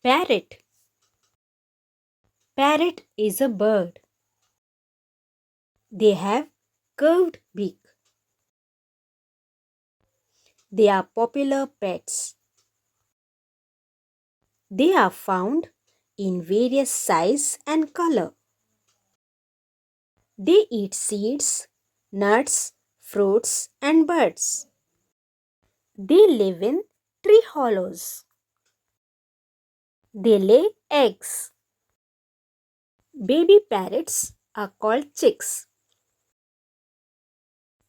Parrot. Parrot is a bird. They have curved beak. They are popular pets. They are found in various size and color. They eat seeds, nuts, fruits and buds. They live in tree hollows. They lay eggs. Baby parrots are called chicks.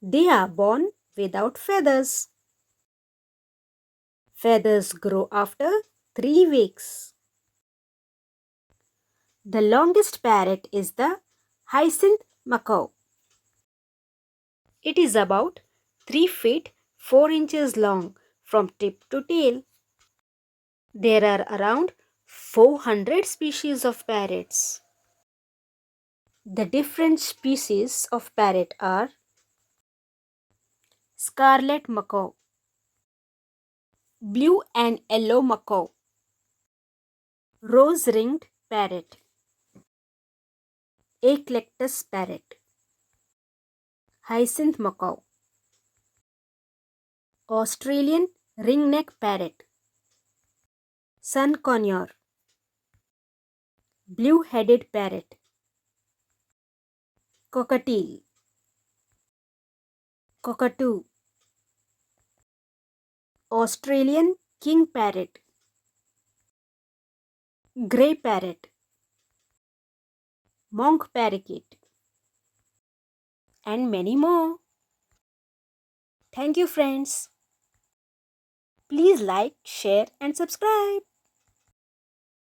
They are born without feathers. Feathers grow after 3 weeks. The longest parrot is the hyacinth macaw. It is about 3 feet 4 inches long from tip to tail. There are around 400 species of parrots. The different species of parrot are scarlet macaw, blue and yellow macaw, rose-ringed parrot, eclectus parrot, hyacinth macaw, Australian ringneck parrot, sun conure, blue-headed parrot, cockatiel, cockatoo, Australian king parrot, grey parrot, monk parakeet, and many more. Thank you, friends. Please like, share, and subscribe.